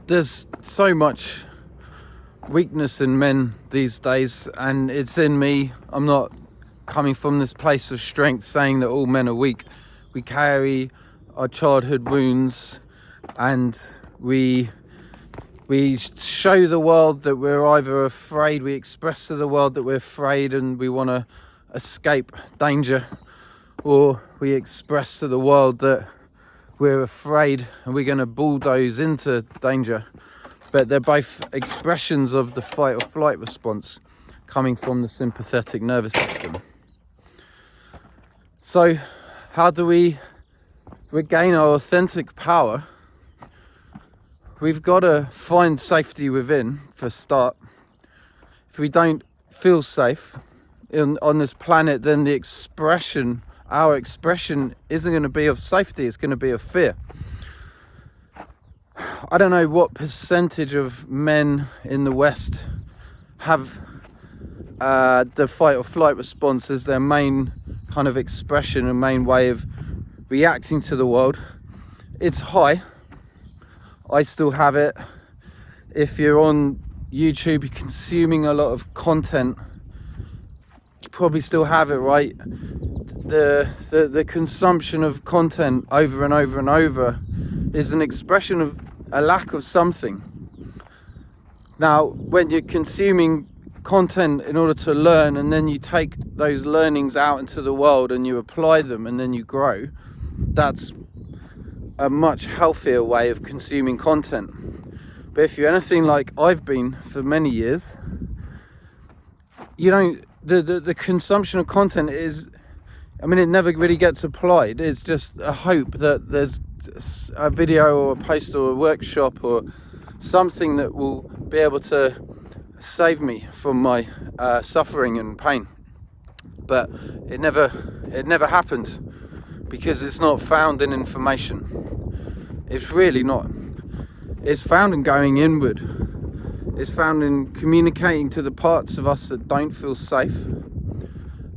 There's so much weakness in men these days, and it's in me. I'm not coming from this place of strength saying that all men are weak. We carry our childhood wounds, and we show the world that we're either afraid, we express to the world that we're afraid and we want to escape danger, or we express to the world that we're afraid and we're going to bulldoze into danger. But they're both expressions of the fight or flight response coming from the sympathetic nervous system. So how do we regain our authentic power? We've got to find safety within, for a start. If we don't feel safe on this planet, then our expression isn't going to be of safety, it's going to be of fear. I don't know what percentage of men in the West have the fight or flight response as their main kind of expression and main way of reacting to the world. It's high. I still have it. If you're on YouTube, you're consuming a lot of content, you probably still have it, right? The consumption of content over and over and over is an expression of a lack of something. Now, when you're consuming content in order to learn, and then you take those learnings out into the world and you apply them and then you grow, that's a much healthier way of consuming content. But if you're anything like I've been for many years, you don't, the consumption of content is, I mean, it never really gets applied. It's just a hope that there's a video or a post or a workshop or something that will be able to save me from my suffering and pain. But it never happened, because it's not found in information. It's really not. It's found in going inward. It's found in communicating to the parts of us that don't feel safe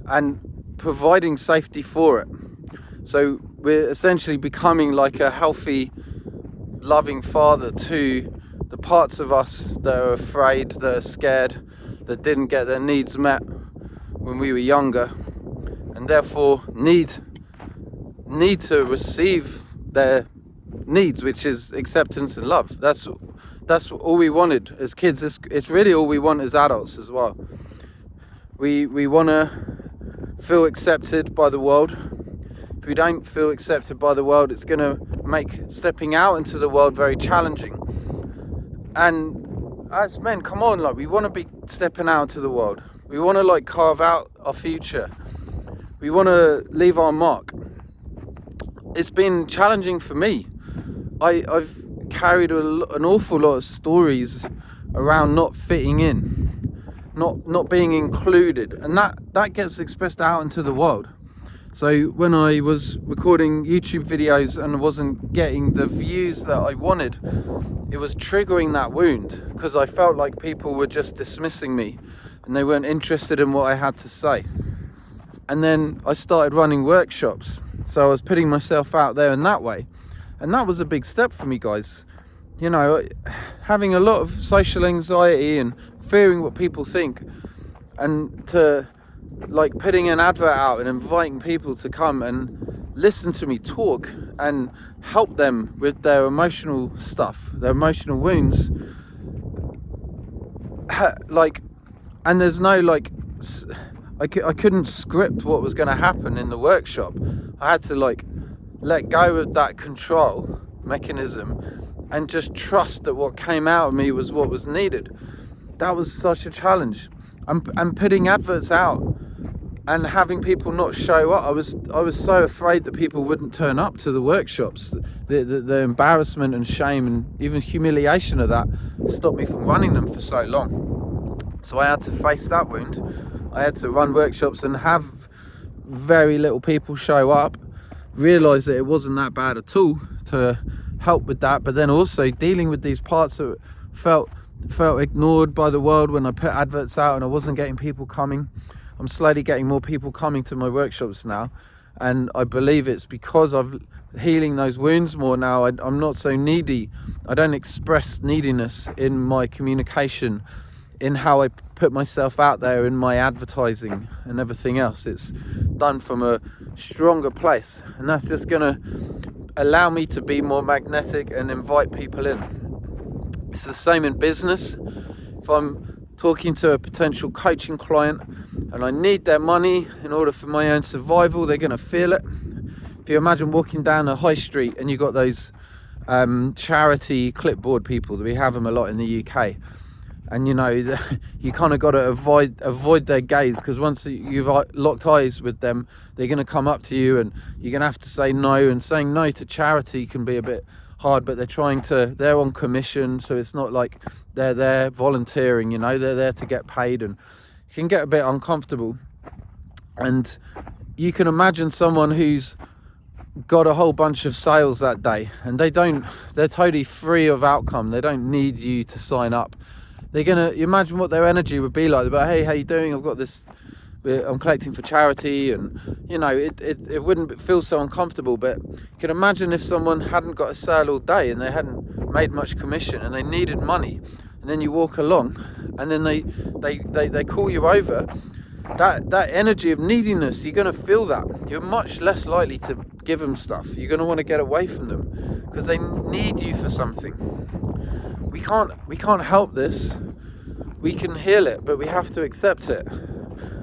and providing safety for it. So we're essentially becoming like a healthy, loving father to the parts of us that are afraid, that are scared, that didn't get their needs met when we were younger, and therefore need to receive their needs, which is acceptance and love. That's all we wanted as kids. It's really all we want as adults as well. We want to feel accepted by the world. If we don't feel accepted by the world, it's going to make stepping out into the world very challenging. And as men, come on, like, we want to be stepping out to the world. We want to like carve out our future. We want to leave our mark. It's been challenging for me. I've carried an awful lot of stories around not fitting in, not being included, and that gets expressed out into the world. So when I was recording YouTube videos and wasn't getting the views that I wanted, it was triggering that wound, because I felt like people were just dismissing me and they weren't interested in what I had to say. And then I started running workshops, so I was putting myself out there in that way. And that was a big step for me, guys. You know, having a lot of social anxiety and fearing what people think, and to like putting an advert out and inviting people to come and listen to me talk and help them with their emotional stuff, their emotional wounds. And there's no I couldn't script what was going to happen in the workshop. I had to let go of that control mechanism and just trust that what came out of me was what was needed. That was such a challenge. And putting adverts out and having people not show up, I was so afraid that people wouldn't turn up to the workshops. The embarrassment and shame and even humiliation of that stopped me from running them for so long. So I had to face that wound. I had to run workshops and have very little people show up, realise that it wasn't that bad at all, to help with that, but then also dealing with these parts that felt ignored by the world when I put adverts out and I wasn't getting people coming. I'm slowly getting more people coming to my workshops now, And I believe it's because I've healing those wounds more now. I'm not so needy. I don't express neediness in my communication, in how I put myself out there, in my advertising and everything else. It's done from a stronger place, and that's just gonna allow me to be more magnetic and invite people in. It's the same in business. If I'm talking to a potential coaching client and I need their money in order for my own survival, they're going to feel it. If you imagine walking down a high street and you've got those charity clipboard people, that we have them a lot in the UK, and you know, you kind of got to avoid their gaze, because once you've locked eyes with them, they're going to come up to you and you're going to have to say no. And saying no to charity can be a bit hard, but they're on commission, so it's not like they're there volunteering, you know, they're there to get paid, and it can get a bit uncomfortable. And you can imagine someone who's got a whole bunch of sales that day, and they're totally free of outcome. They don't need you to sign up. You imagine what their energy would be like. But hey, how you doing? I've got this, I'm collecting for charity, and you know, it wouldn't feel so uncomfortable. But you can imagine if someone hadn't got a sale all day and they hadn't made much commission and they needed money, and then you walk along and then they call you over. That energy of neediness, you're going to feel that. You're much less likely to give them stuff. You're going to want to get away from them because they need you for something. We can't help this. We can heal it, but we have to accept it.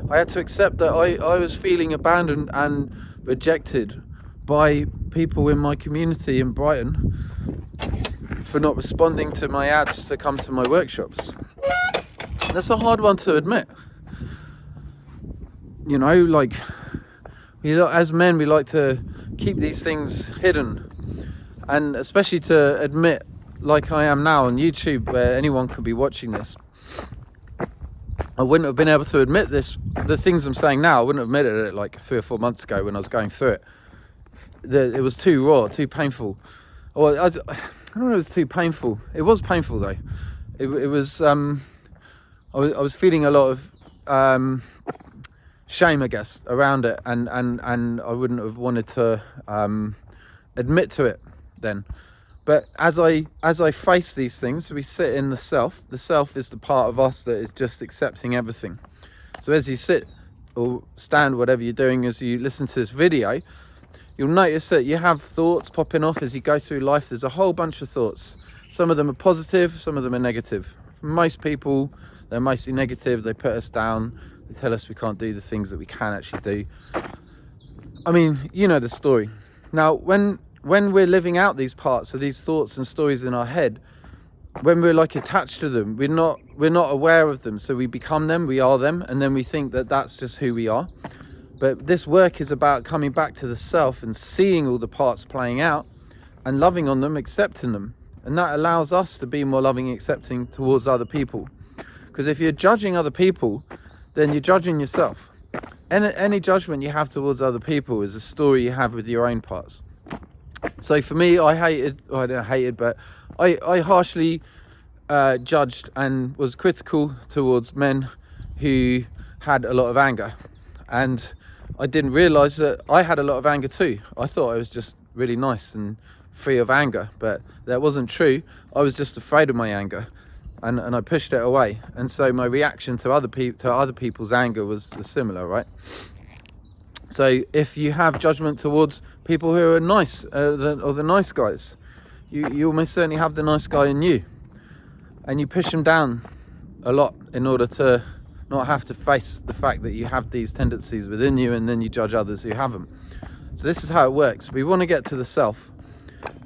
I had to accept that I was feeling abandoned and rejected by people in my community in Brighton for not responding to my ads to come to my workshops. That's a hard one to admit. You know, like, as men, we like to keep these things hidden, and especially to admit, like I am now on YouTube, where anyone could be watching this. I wouldn't have been able to admit this, the things I'm saying now. I wouldn't have admitted it like 3 or 4 months ago when I was going through it. It was too raw, too painful. Well, I don't know if it was too painful. It was painful though. It was. I was feeling a lot of shame, I guess, around it, and I wouldn't have wanted to admit to it then. But as I face these things, we sit in the self. The self is the part of us that is just accepting everything. So as you sit or stand, whatever you're doing, as you listen to this video, you'll notice that you have thoughts popping off as you go through life. There's a whole bunch of thoughts. Some of them are positive, some of them are negative. For most people, they're mostly negative. They put us down. They tell us we can't do the things that we can actually do. I mean, you know the story. Now, when we're living out these parts of these thoughts and stories in our head, when we're like attached to them, we're not aware of them. So we become them, we are them, and then we think that that's just who we are. But this work is about coming back to the self and seeing all the parts playing out and loving on them, accepting them. And that allows us to be more loving and accepting towards other people. Because if you're judging other people, then you're judging yourself. Any judgment you have towards other people is a story you have with your own parts. So for me, I harshly judged and was critical towards men who had a lot of anger. And I didn't realise that I had a lot of anger too. I thought I was just really nice and free of anger, but that wasn't true. I was just afraid of my anger. And I pushed it away, and so my reaction to other people's anger was similar, right? So if you have judgment towards people who are nice, or the nice guys, you almost certainly have the nice guy in you, and you push them down a lot in order to not have to face the fact that you have these tendencies within you, and then you judge others who have them. So this is how it works. We want to get to the self.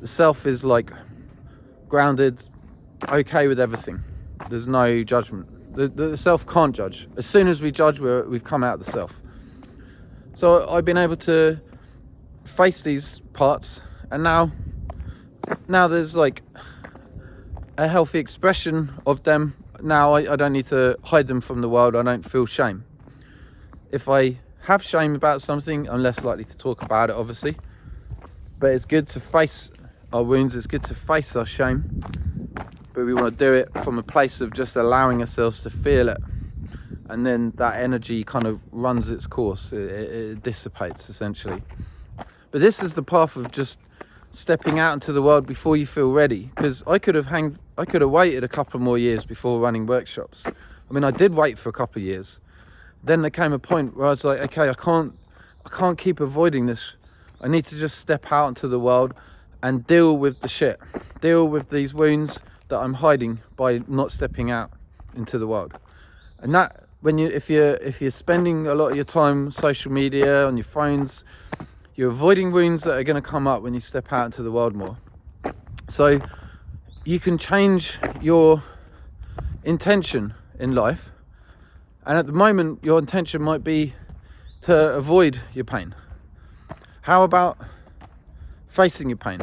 The self is like grounded, okay with everything. There's no judgment. The self can't judge. As soon as we judge, we've come out of the self. So I've been able to face these parts, and now there's like a healthy expression of them. Now I don't need to hide them from the world. I don't feel shame. If I have shame about something, I'm less likely to talk about it, obviously. But it's good to face our wounds. It's good to face our shame. But we want to do it from a place of just allowing ourselves to feel it. and then that energy kind of runs its course. It dissipates essentially. But this is the path of just stepping out into the world before you feel ready. Because I could have waited a couple more years before running workshops. I mean, I did wait for a couple of years. Then there came a point where I was like, okay, I can't keep avoiding this. I need to just step out into the world and deal with the shit. Deal with these wounds that I'm hiding by not stepping out into the world. And that, if you're spending a lot of your time on social media, on your phones, you're avoiding wounds that are going to come up when you step out into the world more. So you can change your intention in life. And at the moment, your intention might be to avoid your pain. How about facing your pain?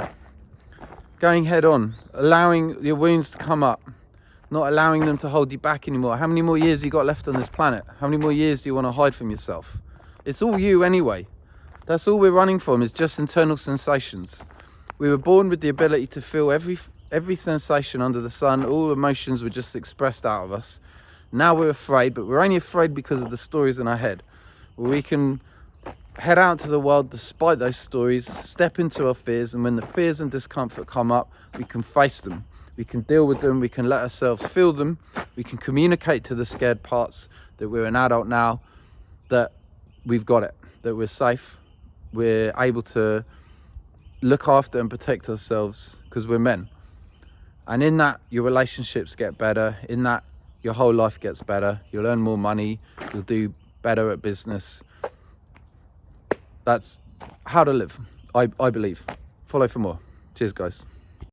Going head on, allowing your wounds to come up, not allowing them to hold you back anymore. How many more years you got left on this planet? How many more years do you want to hide from yourself? It's all you anyway. That's all we're running from, is just internal sensations. We were born with the ability to feel every sensation under the sun. All emotions were just expressed out of us. Now we're afraid, but we're only afraid because of the stories in our head. We can head out to the world despite those stories, step into our fears, and when the fears and discomfort come up, we can face them. We can deal with them, we can let ourselves feel them, we can communicate to the scared parts that we're an adult now, that we've got it, that we're safe, we're able to look after and protect ourselves because we're men. And in that, your relationships get better, in that, your whole life gets better, you'll earn more money, you'll do better at business. That's how to live, I believe. Follow for more. Cheers, guys.